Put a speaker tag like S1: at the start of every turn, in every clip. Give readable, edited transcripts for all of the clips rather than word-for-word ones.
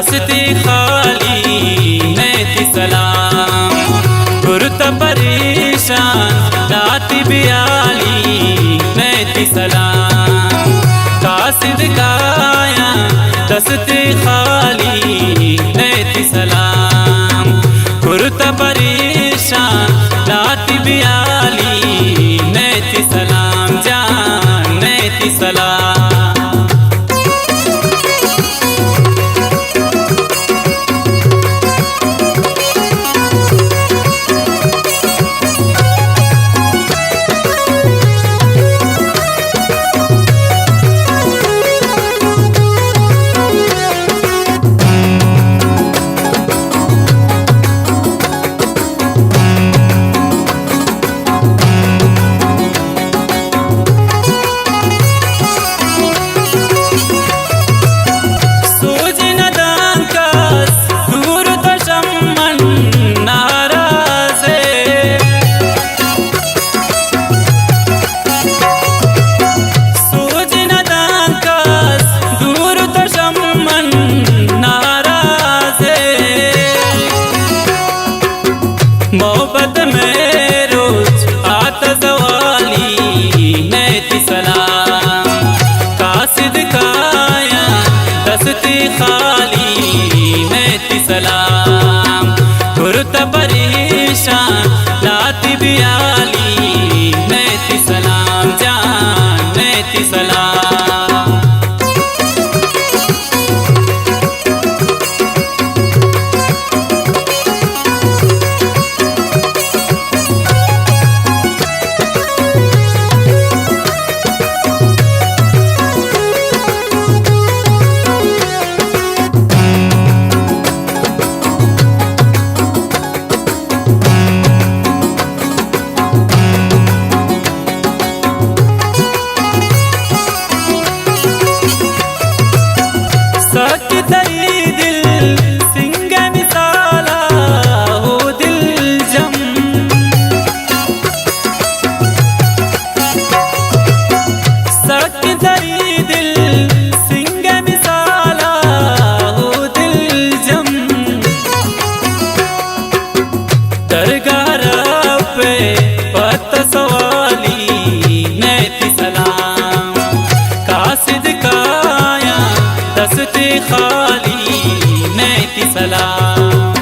S1: दस्ती खाली नेति सलाम गुरुत परेशान राति बियाली नेति सलाम कासिद गाया दस्ती खाली नेति सलाम गुरुत परेशान राति बियाली नेति सलाम जान नेति सलाम मोहब्बत में रोज आता सवाली नेति सलाम कासिद काया दस्ती खाली नेति सलाम गुरुत परेशान राति बियाली नेति सलाम जान नेति सलाम खाली नेति सलाम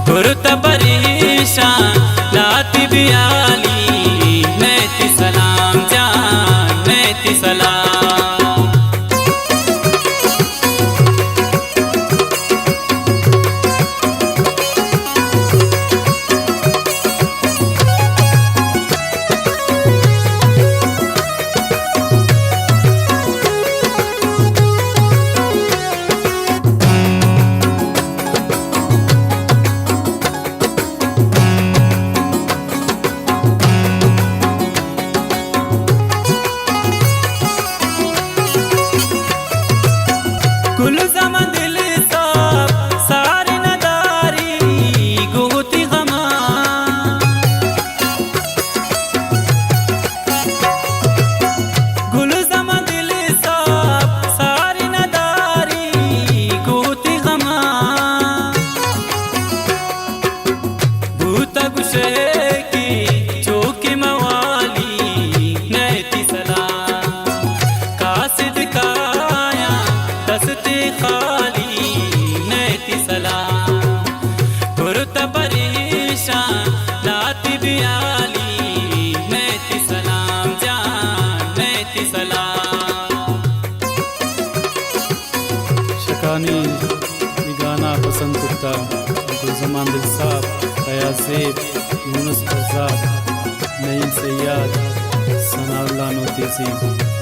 S1: गुरुत परेशान राति बियाली नेति सलाम जान नेति सलाम कुल ज़मां दिल साफ सारी नदारी गोती गमा कुल ज़मां दिल साफ सारी नदारी गोती गमा भूता गुशे की चौकी मवाली नेति सलाम कासिद काया दस्ती खाली नेति सलाम गुरुत परेशान राति बियाली नेति सलाम जान नेति सलाम
S2: शकानी गाना पसंद करता गुलज़मान दिल साहब फयाज़ ज़ेब यूनुस फज़ाद नईम सैयद सनाउल्लाह नोतीसी